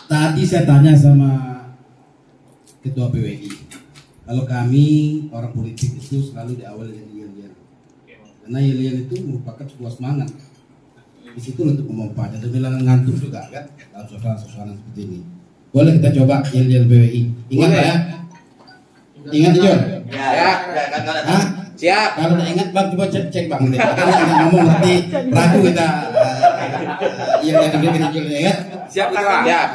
Tadi saya tanya sama Ketua PWI, kalau kami orang politik itu selalu diawali dengan yel-yel, karena yel-yel itu merupakan sebuah semangat. Di situ untuk memompa dan bilang ngantuk juga kan dalam suasana seperti ini. Boleh kita coba yel-yel PWI. Ingat ya? Ingat John? Ya. Siap. Kalau tidak ingat bang, coba cek bang. Kalau tidak ngomong nanti ragu kita. Yang kita ya. Siap kakak. Siap.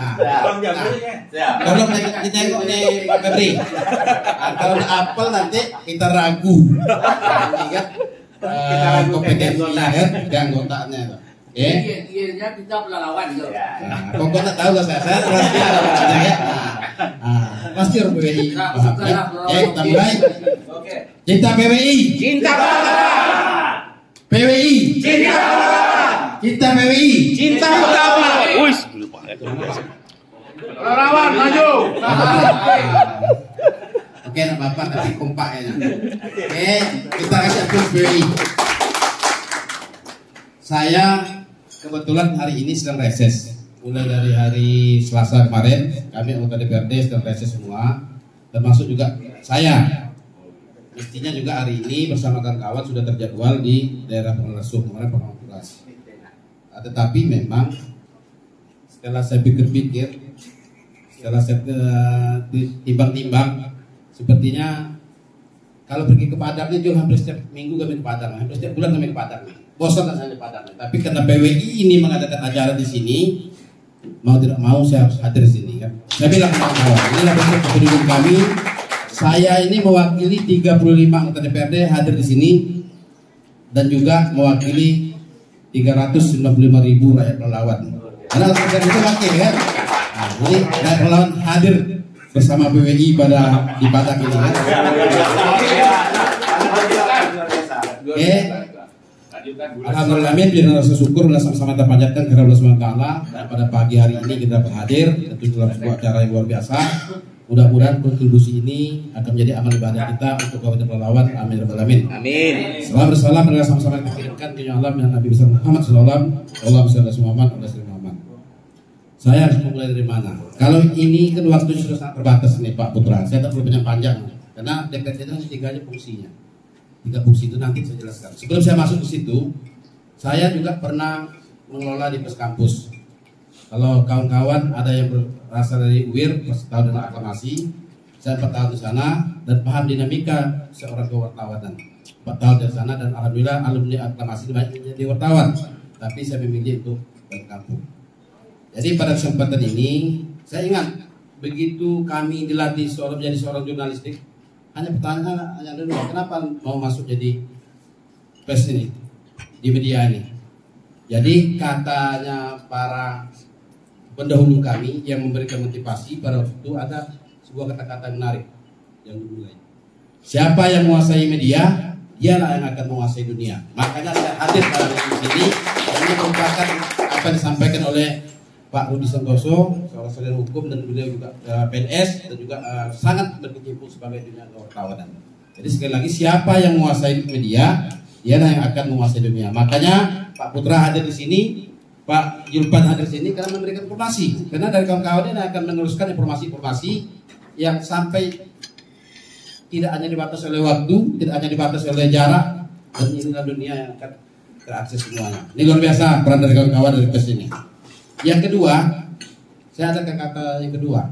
Siap. Kalau kita tengok nih Pak Febri. Kalau ada apel nanti kita ragu. Ingat kompetensinya kan, ke anggotanya. Iya, kita pelalawan gitu. Pokoknya tak tahu lah saya pasti ada bacanya ya. Pasti orang PWI. Kita mulai. Cinta PWI. Cinta Pelalawan. PWI. Cinta Pelalawan. Cinta PWI. Cinta Pelalawan. Wih, Pelalawan maju. Oke, nak bapak kasih kompak ya. Oke, kita kasih applaus PWI. Saya kebetulan hari ini sedang reses. Mulai dari hari Selasa kemarin, kami anggota DPRD sedang reses semua, termasuk juga saya. Mestinya juga hari ini bersama kawan-kawan sudah terjadwal di daerah Pengelasum, kemarin Pengelas. Tetapi memang setelah saya pikir-pikir, setelah saya timbang-timbang, sepertinya kalau pergi ke Padang itu hampir setiap minggu kami ke Padang, hampir setiap bulan kami ke Padang. Bosan saya di Padang. Tapi karena PWI ini mengadakan acara di sini, mau tidak mau saya harus hadir di sini kan. Saya bilang kawan-kawan, inilah bentuk kepedulian kami. Saya ini mewakili 35 anggota DPRD hadir di sini dan juga mewakili 395.000 rakyat relawan. Karena rakyat itu wakil kan. Nah, jadi rakyat relawan hadir bersama PWI di Padang ini kan. Oke. Alhamdulillah, biar rasa syukur dan sama-sama kita panjatkan kepada Allah SWT. Dan pada pagi hari ini kita berhadir tentu dalam sebuah acara yang luar biasa. Mudah-mudahan kontribusi ini akan menjadi amal ibadah kita untuk Kabupaten Pelalawan. Amin ya rabbal alamin. Amin. Salam bersalam dan sama-sama kita kirimkan ke Allah dan Nabi besar Muhammad sallallahu alaihi wasallam. Saya harus memulai dari mana? Kalau ini kan waktu sudah sangat terbatas nih Pak Putra. Saya tak perlu panjang karena DPRD itu hanya 3 aja fungsinya. 3 fungsi itu nanti saya jelaskan. Sebelum saya masuk ke situ, saya juga pernah mengelola di Pes Kampus. Kalau kawan-kawan ada yang berasal dari UIR, tahu dengan aklamasi, saya 4 tahun di sana dan paham dinamika seorang kewartawanan. 4 tahun di sana dan alhamdulillah alumni aklamasi banyak menjadi wartawan. Tapi saya memilih untuk balik kampung. Jadi pada kesempatan ini, saya ingat begitu kami dilatih menjadi seorang jurnalistik, hanya pertanyaan hanya dulu, kenapa mau masuk jadi pers ini di media ini? Jadi katanya para pendahulu kami yang memberikan motivasi pada waktu itu ada sebuah kata-kata menarik yang dimulai. Siapa yang menguasai media, dialah yang akan menguasai dunia. Makanya saya hadir pada di sini dan ini merupakan apa yang disampaikan oleh Pak Rudi Santoso, seorang sarjana hukum dan beliau juga PNS dan juga sangat berkecimpung sebagai dunia kewartawanan. Jadi sekali lagi siapa yang menguasai media, dialah yang akan menguasai dunia. Makanya Pak Putra hadir di sini, Pak Julpan hadir di sini karena memberikan informasi. Karena dari kawan-kawan ini akan meneruskan informasi-informasi yang sampai tidak hanya dibatasi oleh waktu, tidak hanya dibatasi oleh jarak, dan inilah dunia yang akan terakses semuanya. Ini luar biasa peran dari kawan-kawan dari PES ini. Yang kedua, saya ada kata yang kedua.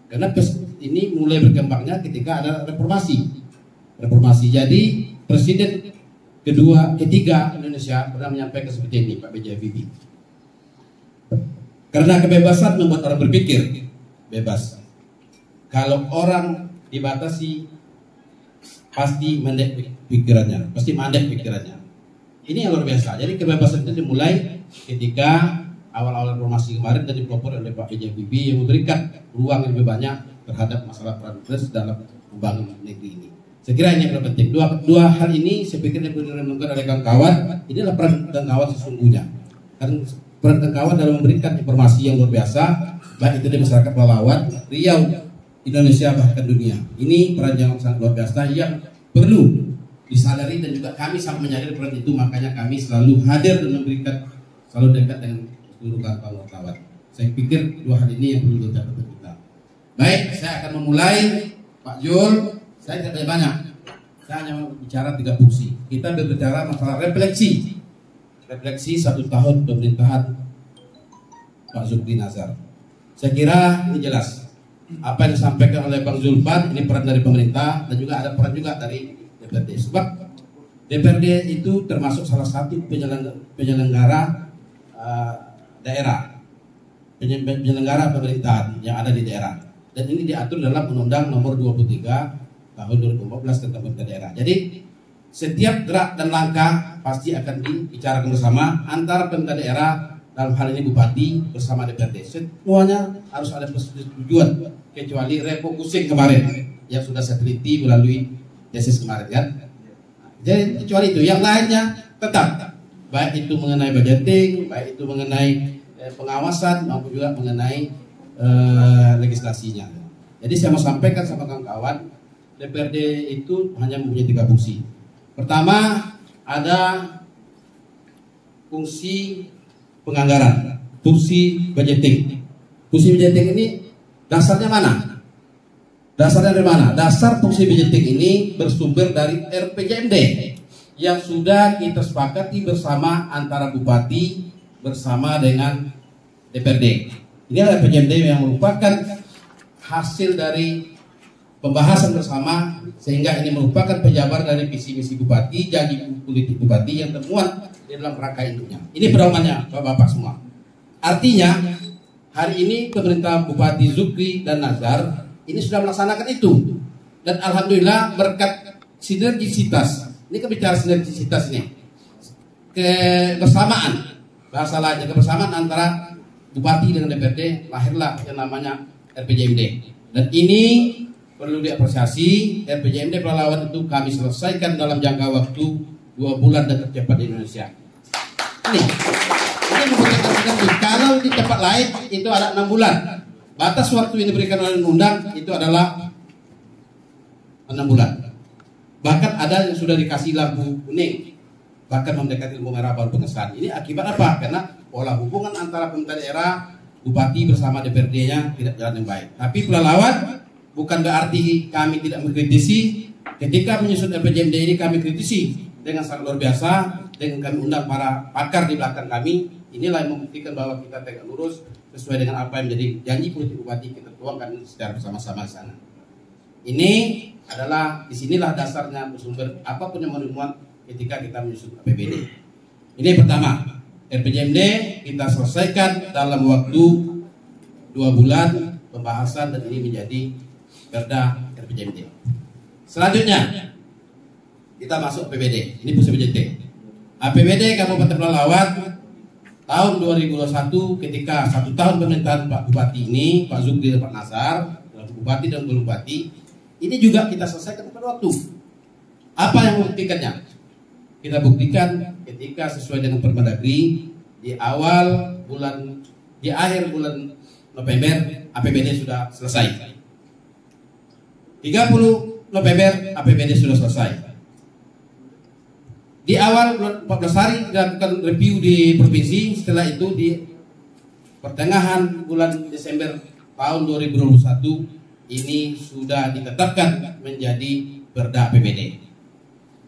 Karena PES ini mulai berkembangnya ketika ada reformasi. Reformasi. Jadi presiden ketiga Indonesia pernah menyampaikan seperti ini, Pak B.J. Habibie. Karena kebebasan membuat orang berpikir bebas. Kalau orang dibatasi, pasti mandek pikirannya, pasti mandek pikirannya. Ini yang luar biasa. Jadi kebebasan itu dimulai ketika awal-awal reformasi kemarin dan dipelopor oleh Pak B.J. Habibie yang memberikan ruang yang lebih banyak terhadap masalah peran pers dalam membangun negeri ini. Saya kira ini yang paling penting. Dua hal ini saya pikir yang perlu direnungkan oleh kawan-kawan. Inilah peran kawan sesungguhnya. Karena peran kawan dalam memberikan informasi yang luar biasa, baik itu di masyarakat Pelalawan, Riau, Indonesia bahkan dunia. Ini peran yang sangat luar biasa yang perlu disadari dan juga kami sangat menyadari peran itu. Makanya kami selalu hadir dan memberikan selalu dekat dengan seluruh kawan-kawan. Saya pikir dua hal ini yang perlu dicatat kita. Baik, saya akan memulai. Pak Jul, saya tidak banyak. Saya hanya bicara 3 fungsi. Kita berbicara masalah refleksi. Refleksi 1 tahun pemerintahan Pak Zulkifli Nazar. Saya kira ini jelas. Apa yang disampaikan oleh Bang Zulfan, ini peran dari pemerintah dan juga ada peran juga dari DPRD. Sebab DPRD itu termasuk salah satu penyelenggara daerah, penyelenggara pemerintahan yang ada di daerah. Dan ini diatur dalam Undang-Undang Nomor 23 Tahun 2014 tentang pemerintah daerah. Jadi setiap gerak dan langkah pasti akan dibicarakan bersama antara pemerintah daerah, dalam hal ini bupati bersama DPRD. Semuanya harus ada persetujuan, kecuali refocusing kemarin yang sudah saya teliti melalui tesis kemarin kan. Jadi kecuali itu, yang lainnya tetap, baik itu mengenai budgeting, baik itu mengenai pengawasan maupun juga mengenai legislasinya. Jadi saya mau sampaikan sama kawan-kawan, DPRD itu hanya mempunyai 3 fungsi. Pertama, ada fungsi penganggaran, fungsi budgeting. Fungsi budgeting ini dasarnya mana? Dasarnya dari mana? Dasar fungsi budgeting ini bersumber dari RPJMD yang sudah kita sepakati bersama antara bupati bersama dengan DPRD. Ini adalah RPJMD yang merupakan hasil dari pembahasan bersama, sehingga ini merupakan penjabar dari visi misi bupati, janji politik bupati yang termuat di dalam rangka induknya. Ini pedomannya Bapak-bapak semua. Artinya hari ini pemerintah Bupati Zulkifli dan Nazar ini sudah melaksanakan itu, dan alhamdulillah berkat sinergisitas. Ini kan bicara sinergisitas ini, kebersamaan, bahasa lainnya kebersamaan antara bupati dengan DPRD, lahirlah yang namanya RPJMD. Dan ini perlu diapresiasi, RPJMD Pelalawan itu kami selesaikan dalam jangka waktu 2 bulan dan tercepat di Indonesia. Ini membutuhkan sinergi. Kalau di tempat lain itu ada 6 bulan. Batas waktu yang diberikan oleh undang itu adalah 6 bulan. Bahkan ada yang sudah dikasih lampu kuning, bahkan mendekati lampu merah baru pengesahan. Ini akibat apa? Karena pola hubungan antara pemerintah daerah, bupati bersama DPRD-nya tidak jalan yang baik. Tapi Pelalawan bukan berarti kami tidak mengkritisi. Ketika menyusun RPJMD ini kami kritisi dengan sangat luar biasa, dengan kami undang para pakar di belakang kami. Inilah yang membuktikan bahwa kita tegak lurus sesuai dengan apa yang menjadi janji politik bupati, kita tuangkan secara bersama-sama di sana. Ini adalah, disinilah dasarnya bersumber apapun yang menemukan ketika kita menyusun APBD. Ini pertama, RPJMD kita selesaikan dalam waktu 2 bulan pembahasan dan ini menjadi Perda RPJMD. Selanjutnya kita masuk APBD. Ini fungsi budgeting. APBD Kabupaten Pelalawan tahun 2021 ketika 1 tahun pemerintahan Pak Bupati ini, Pak Zulkifli dan Pak Nazar, Bupati dan Bupati, ini juga kita selesaikan pada waktu. Apa yang membuktikannya? Kita buktikan ketika sesuai dengan Permendagri di akhir bulan November APBD sudah selesai. 30 November APBD sudah selesai. Di awal bulan 14 hari dilakukan review di provinsi, setelah itu di pertengahan bulan Desember tahun 2021 ini sudah ditetapkan menjadi Perda APBD.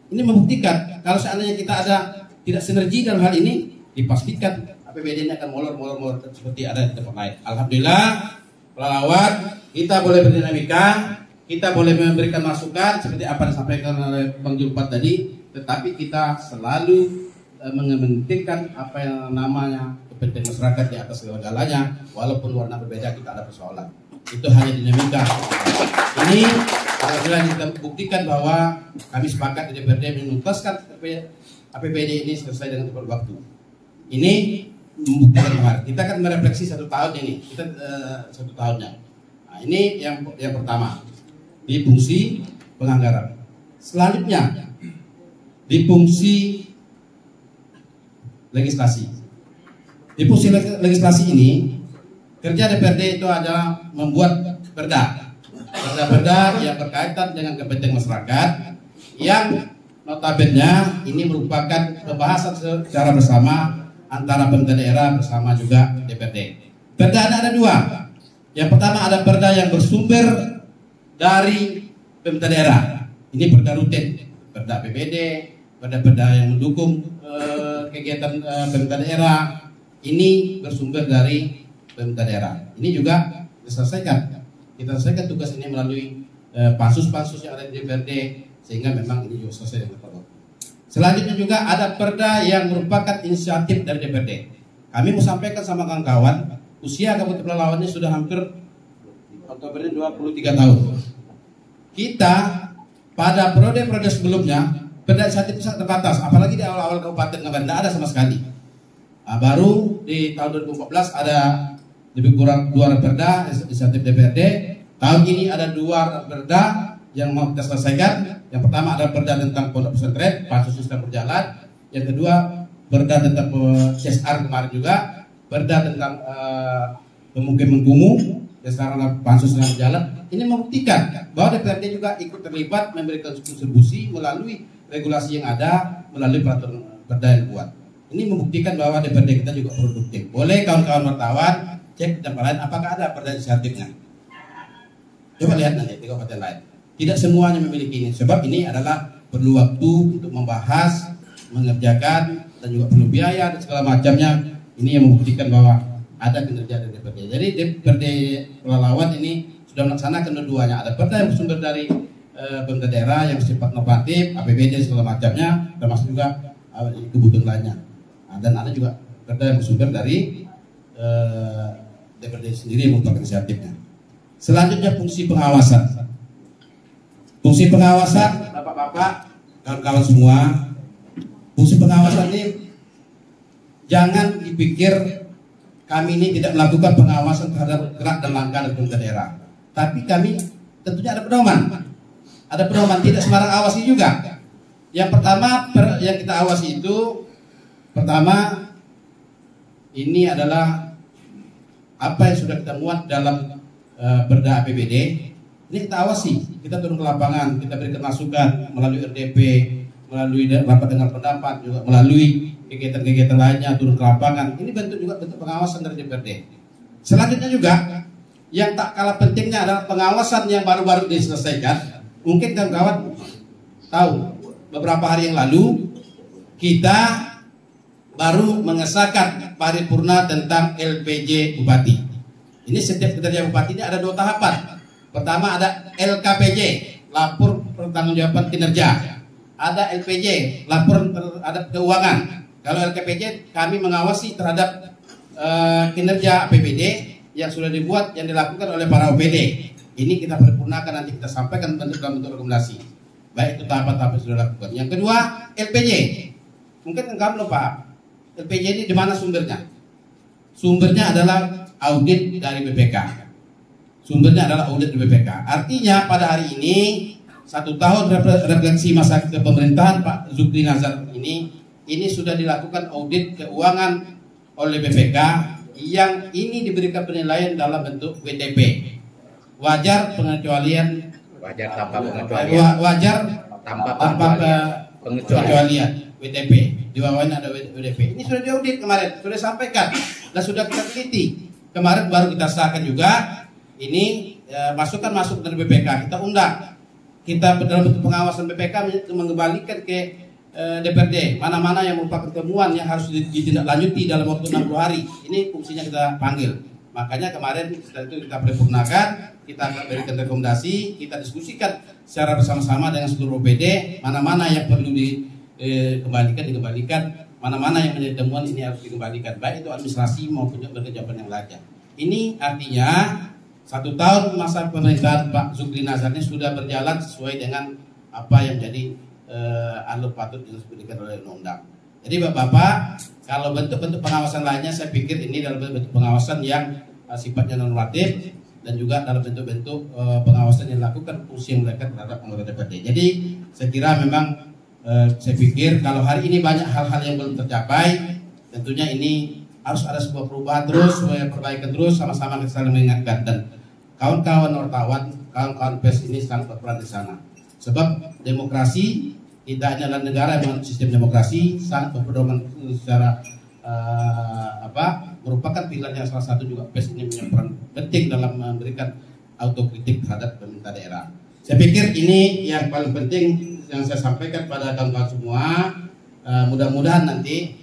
Ini membuktikan kalau seandainya kita ada tidak sinergi dalam hal ini, dipastikan APBD-nya akan molor seperti ada di tempat lain. Alhamdulillah, Pelalawan kita boleh berdinamika, kita boleh memberikan masukan seperti apa yang disampaikan oleh Bang Julfat tadi, tetapi kita selalu mengementingkan apa yang namanya kepentingan masyarakat di atas segala-galanya, walaupun warna berbeda kita ada persoalan. Itu hanya dinamika. Ini alhamdulillah kita buktikan bahwa kami sepakat di DPRD menuntaskan APBD ini selesai dengan tepat waktu. Ini membuktikan bahwa kita akan merefleksi 1 tahun ini, kita 1 tahunnya. Nah, ini yang pertama di fungsi penganggaran. Selanjutnya di fungsi legislasi. Di fungsi legislasi ini kerja DPRD itu adalah membuat perda yang berkaitan dengan kepentingan masyarakat yang notabene ini merupakan pembahasan secara bersama antara pemerintah daerah bersama juga DPRD. Perda ada dua. Yang pertama ada perda yang bersumber dari pemerintah daerah. Ini perda rutin, perda APBD, perda-perda yang mendukung kegiatan pemerintah daerah. Ini bersumber dari pemerintah daerah. Ini juga diselesaikan. Kita selesaikan tugas ini melalui pansus-pansus yang ada di DPRD, sehingga memang ini juga selesai dengan tepat waktu. Selanjutnya juga ada perda yang merupakan inisiatif dari DPRD. Kami mau sampaikan sama kawan-kawan, usia Kabupaten Pelalawan ini sudah hampir Oktober ini 23 tahun. Kita pada periode-periode sebelumnya perda inisiatif sangat terbatas, apalagi di awal-awal kabupaten kemarin tidak ada sama sekali. Nah, baru di tahun 2014 ada lebih kurang 2 perda inisiatif DPRD. Tahun ini ada 2 perda yang mau kita selesaikan. Yang pertama ada perda tentang pondok pesantren, pansus sedang berjalan. Yang kedua perda tentang CSR kemarin juga, perda tentang pemukiman kumuh yang sekarang pansus sedang berjalan. Ini membuktikan bahwa DPRD juga ikut terlibat memberikan kontribusi melalui regulasi yang ada, melalui peraturan perda yang kuat. Ini membuktikan bahwa DPRD kita juga produktif. Boleh kawan-kawan wartawan cek di tempat lain apakah ada perda inisiatifnya. Coba lihat nanti di kabupaten lain. Tidak semuanya memiliki ini. Sebab ini adalah perlu waktu untuk membahas, mengerjakan, dan juga perlu biaya dan segala macamnya. Ini yang membuktikan bahwa ada kinerja dari DPRD. Jadi DPRD Pelalawan ini sudah melaksanakan dua-duanya. Ada perda yang bersumber dari pemerintah daerah yang sifat normatif, APBD segala macamnya, termasuk juga kebutuhan lainnya. Nah, dan ada juga perda yang bersumber dari DPRD sendiri yang merupakan inisiatifnya. Selanjutnya fungsi pengawasan. Fungsi pengawasan, bapak-bapak, kawan-kawan semua, fungsi pengawasan ini jangan dipikir kami ini tidak melakukan pengawasan terhadap gerak dan langkah dari pemerintah daerah. Tapi kami tentunya ada pedoman. Ada pedoman, tidak sembarang awasi juga. Yang pertama yang kita awasi itu, pertama ini adalah apa yang sudah kita muat dalam perda APBD. Ini kita awasi, kita turun ke lapangan, kita berikan masukan melalui RDP, melalui rapat dengar pendapat, juga melalui kegiatan-kegiatan lainnya turun ke lapangan. Ini bentuk juga bentuk pengawasan dari DPRD. Selanjutnya juga yang tak kalah pentingnya adalah pengawasan yang baru-baru diselesaikan. Mungkin kawan-kawan tahu beberapa hari yang lalu kita baru mengesahkan paripurna tentang LPJ Bupati. Ini setiap kinerja Bupati ini ada 2 tahapan. Pertama ada LKPJ, lapor pertanggungjawaban kinerja. Ada LPJ, lapor terhadap keuangan. Kalau LKPJ kami mengawasi terhadap kinerja APBD yang sudah dibuat, yang dilakukan oleh para OPD. Ini kita paripurnakan, nanti kita sampaikan dalam bentuk rekomendasi. Baik itu tahapan-tahapan yang sudah dilakukan. Yang kedua LPJ. Mungkin kamu lupa, LPJ ini di mana sumbernya? Sumbernya adalah audit dari BPK. Sumbernya adalah audit dari BPK. Artinya pada hari ini 1 tahun refleksi masa kepemerintahan Pak Zulkifli Nazar ini sudah dilakukan audit keuangan oleh BPK yang ini diberikan penilaian dalam bentuk WTP. Wajar pengecualian, Wajar tanpa pengecualian. wajar Tanpa pengecualian WTP. Di bawahnya ada WTP. Ini sudah diaudit kemarin, sudah sampaikan dan sudah kita teliti. Kemarin baru kita sahkan juga. Ini masukan masuk dari BPK, kita undang, kita dalam bentuk pengawasan BPK mengembalikan ke DPRD mana-mana yang merupakan temuan yang harus ditindaklanjuti dalam waktu 60 hari. Ini fungsinya kita panggil. Makanya kemarin setelah itu kita paripurnakan, kita berikan rekomendasi, kita diskusikan secara bersama-sama dengan seluruh OPD mana-mana yang perlu dikembalikan, mana-mana yang menjadi temuan ini harus dikembalikan, baik itu administrasi maupun kejabat yang lainnya. Ini artinya 1 tahun masa pemerintahan Pak Zulkifli Nazar ini sudah berjalan sesuai dengan apa yang jadi alur patut yang diberikan oleh undang-undang. Jadi bapak-bapak, kalau bentuk-bentuk pengawasan lainnya saya pikir ini dalam bentuk pengawasan yang sifatnya normatif dan juga dalam bentuk-bentuk pengawasan yang dilakukan fungsi yang melekat terhadap anggota DPRD. Jadi saya kira memang saya pikir kalau hari ini banyak hal-hal yang belum tercapai, tentunya ini harus ada sebuah perubahan terus, perbaikan terus, sama-sama kita saling mengingatkan. Dan kawan-kawan wartawan, kawan-kawan pers ini sangat berperan di sana. Sebab demokrasi kita ini adalah negara yang sistem demokrasi sangat berpedoman secara merupakan pilar yang salah satu juga PES ini punya peran penting dalam memberikan autokritik terhadap pemerintah daerah. Saya pikir ini yang paling penting yang saya sampaikan pada kawan-kawan semua. Mudah-mudahan nanti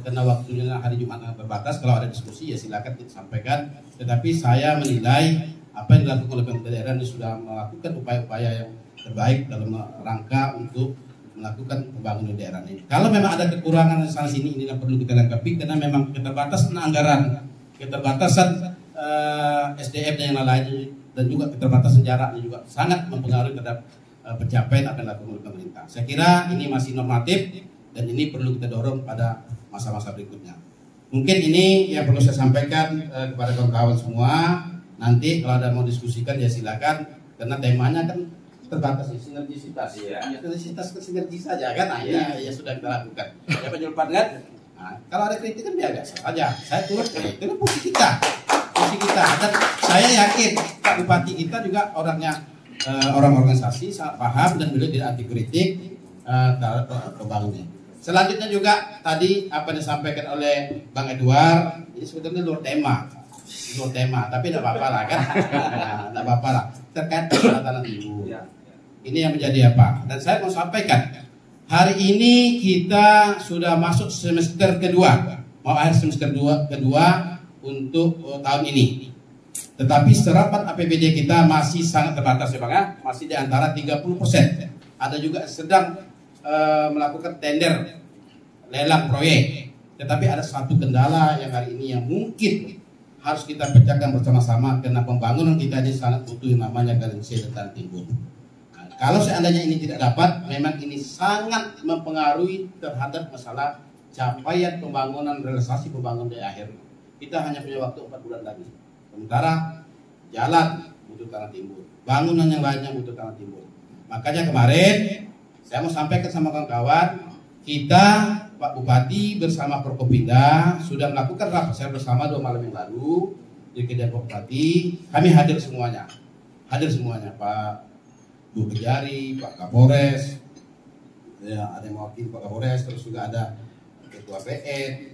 karena waktunya hari Jumat terbatas, kalau ada diskusi ya silakan disampaikan. Tetapi saya menilai apa yang dilakukan oleh pemerintah daerah ini sudah melakukan upaya-upaya yang terbaik dalam rangka untuk melakukan pembangunan daerah ini. Kalau memang ada kekurangan sana sini, ini yang perlu kita lengkapi karena memang keterbatasan anggaran, keterbatasan SDM dan yang lain, dan juga keterbatasan jaraknya juga sangat mempengaruhi terhadap pencapaian apa yang dilakukan oleh pemerintah. Saya kira ini masih normatif dan ini perlu kita dorong pada masa-masa berikutnya. Mungkin ini yang perlu saya sampaikan kepada kawan-kawan semua. Nanti kalau ada mau diskusikan ya silakan, karena temanya kan terbatas ya, sinergisitas. Ya, sinergisitas ke sinergi saja kan. Nah, ya sudah kita lakukan. Ya Pak Julpan kan. Nah, kalau ada kritik kan biasa saja. Saya turut itu kan posisi kita. Dan saya yakin Pak Bupati kita juga orangnya orang organisasi, sangat paham dan beliau tidak anti kritik terhadap pembangunan. Selanjutnya juga tadi apa yang disampaikan oleh Bang Edward, ini sebetulnya luar tema, tapi tidak apa-apa lah kan, tidak apa-apa lah terkait dengan tanah ibu. Ini yang menjadi apa? Dan saya mau sampaikan, hari ini kita sudah masuk semester kedua, mau akhir semester kedua untuk tahun ini. Tetapi serapan APBD kita masih sangat terbatas ya Bang ya, masih di antara 30%. Ada juga sedang melakukan tender lelang proyek. Tetapi ada satu kendala yang hari ini yang mungkin harus kita pecahkan bersama-sama karena pembangunan kita ini sangat butuh yang namanya Galense dan Timbun. Nah, kalau seandainya ini tidak dapat, memang ini sangat mempengaruhi terhadap masalah capaian pembangunan, realisasi pembangunan di akhir. Kita hanya punya waktu 4 bulan lagi. Sementara jalan butuh tanah timbul, bangunan yang lainnya butuh tanah timbul. Makanya kemarin saya mau sampaikan sama kawan-kawan, kita Pak Bupati bersama Forkopimda sudah melakukan rapat saya bersama 2 malam yang lalu di kediaman Pak Bupati. Kami hadir semuanya, Pak Bu Kejari, Pak Kapolres, ya, ada yang mewakili Pak Kapolres, terus juga ada Ketua PN,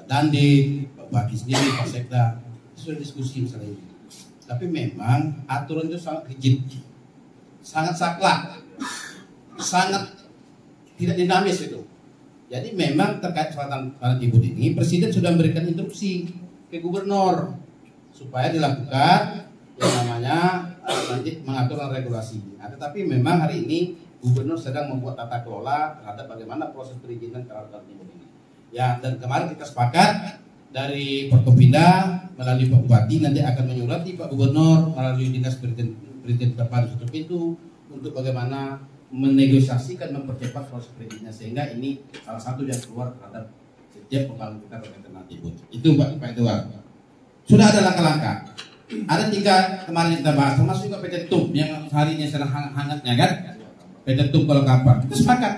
Dandim, Pak Bupati sendiri, Pak Sekda, sudah diskusi misalnya ini. Tapi memang aturan itu sangat rigid, sangat saklek, sangat tidak dinamis itu. Jadi memang terkait selatan tanah timbul ini, Presiden sudah memberikan instruksi ke Gubernur supaya dilakukan yang namanya nanti mengatur regulasi. Nah, tetapi memang hari ini Gubernur sedang membuat tata kelola terhadap bagaimana proses perizinan terhadap tanah timbul ini. Ya, dan kemarin kita sepakat dari Forkopimda melalui Pak Bupati nanti akan menyurati Pak Gubernur melalui Dinas Perizinan Terpadu Tutup itu untuk bagaimana menegosiasikan, mempercepat proses perizinan sehingga ini salah satu yang keluar terhadap setiap pembangunan kita berkaitan dengan timbul. Itu Pak Edward. Sudah ada langkah-langkah. Ada 3 kemarin kita bahas, termasuk juga PT TUM yang harinya sedang hangatnya kan, PT TUM kalau kapan. Kita sepakat.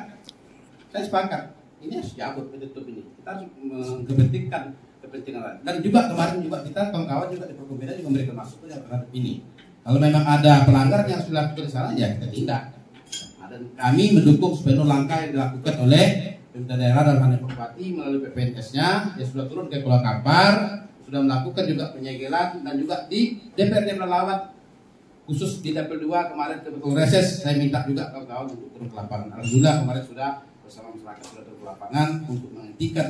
Saya sepakat. Ini harus diabut PT TUM ini. Kita harus mengepentingkan kepentingan lain. Dan juga kemarin juga kita kawan-kawan juga di Forkopimda juga memberikan masukan terhadap ini. Kalau memang ada pelanggaran yang sudah dilakukan di sana, ya kita tindak. Dan kami mendukung sepenuh langkah yang dilakukan oleh pemerintah daerah dalam hal Bupati melalui PPNS-nya yang sudah turun ke Pulau Kampar, sudah melakukan juga penyegelan dan juga di DPRD Pelalawan khusus di level 2 kemarin ke betul reses saya minta juga kawan-kawan untuk turun ke lapangan. Alhamdulillah kemarin sudah bersama masyarakat sudah turun ke lapangan untuk menghentikan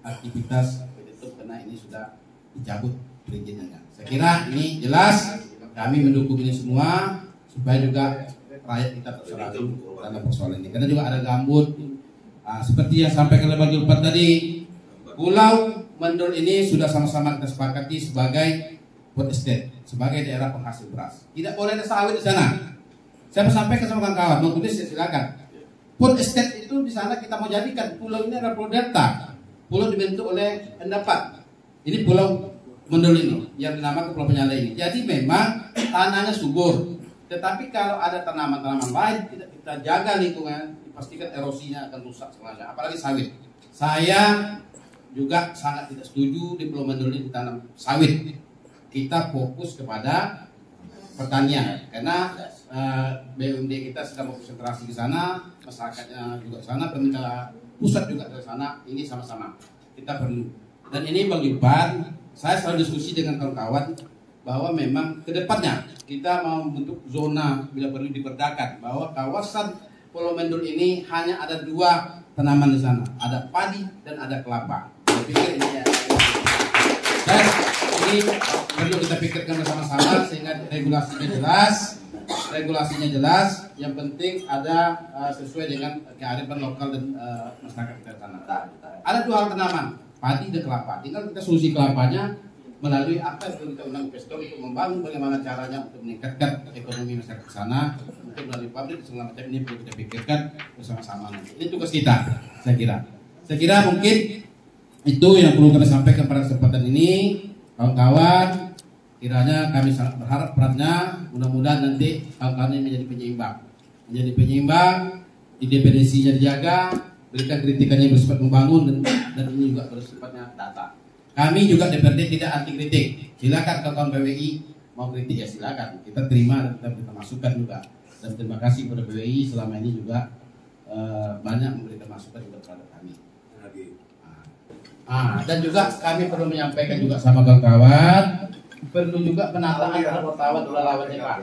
aktivitas PT TUM karena ini sudah dicabut perizinannya. Saya kira ini jelas kami mendukung ini semua supaya juga rakyat kita terserah dalam persoalan ini. Karena juga ada gambut. Nah, seperti yang sampaikan oleh Bang Julpan tadi, Pulau Mendul ini sudah sama-sama kita sepakati sebagai food estate, sebagai daerah penghasil beras. Tidak boleh ada sawit di sana. Saya sampaikan sama kawan-kawan, mau tulis ya silakan. Food estate itu di sana kita mau jadikan pulau ini adalah pulau delta. Pulau dibentuk oleh endapan. Ini Pulau Mendul ini yang dinamakan Pulau Penyangga ini. Jadi memang tanahnya subur. Tetapi kalau ada tanaman-tanaman lain tidak kita jaga lingkungan, dipastikan erosinya akan rusak semuanya, apalagi sawit. Saya juga sangat tidak setuju di Pulau Mendul ini ditanam sawit. Kita fokus kepada pertanian karena BUMD kita sedang berkonsentrasi di sana, masyarakatnya juga di sana, pemerintah pusat juga di sana. Ini sama-sama kita perlu Dan ini Bang Yupan, saya selalu diskusi dengan kawan-kawan bahwa memang ke depannya kita mau membentuk zona bila perlu diperdakan, bahwa kawasan Pulau Mendul ini hanya ada 2 tanaman di sana, ada padi dan ada kelapa. Saya pikir ini ini perlu kita pikirkan bersama-sama sehingga regulasinya jelas. Yang penting ada sesuai dengan kearifan lokal dan masyarakat kita sana. Ada 2 hal tanaman, padi dan kelapa. Tinggal kita solusi kelapanya melalui apa yang perlu kita undang investor untuk membangun bagaimana caranya untuk meningkatkan ekonomi masyarakat di sana. Mungkin melalui pabrik segala macam ini perlu kita pikirkan bersama-sama nanti. Ini tugas kita, saya kira. Saya kira mungkin itu yang perlu kami sampaikan pada kesempatan ini, kawan-kawan. Kiranya kami sangat berharap perannya, mudah-mudahan nanti kawan-kawan ini menjadi penyeimbang, independensinya dijaga, berikan kritikannya bersifat membangun dan ini juga bersifatnya data. Kami juga DPRD tidak anti kritik. Silakan kawan-kawan PWI mau kritik ya silakan. Kita terima dan kita masukkan juga. Dan terima kasih kepada PWI selama ini juga banyak memberikan masukan juga kepada kami. Dan juga kami perlu menyampaikan juga sama kawan-kawan, perlu juga penataan terhadap wartawan relawannya Pak.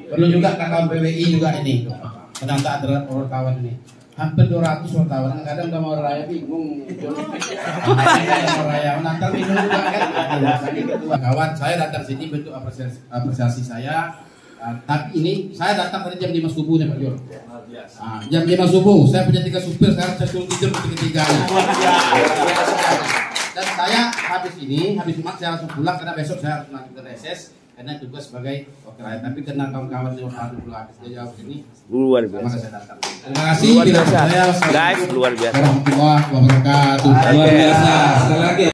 Perlu juga kawan PWI juga ini penataan terhadap wartawan ini. Hampir 200 wartawan, kadang udah mau raya bingung. Mau raya menantar bingung juga kan. Kawan, saya datang sini bentuk apresiasi saya. Tapi ini saya datang tadi jam 5 subuh nih Pak Jor. Jam 5 subuh, saya punya 3 supir, sekarang saya suruh tidur ketiga-tiganya. Dan saya habis Jumat saya langsung pulang karena besok saya harus lanjut ke reses. Karena tugas sebagai wakil rakyat, tapi karena kawan-kawan di Wakil dulu habis dia jawab ini luar biasa. Terima kasih luar biasa. Guys, luar biasa. Warahmatullahi wabarakatuh. Luar biasa. Sekali lagi.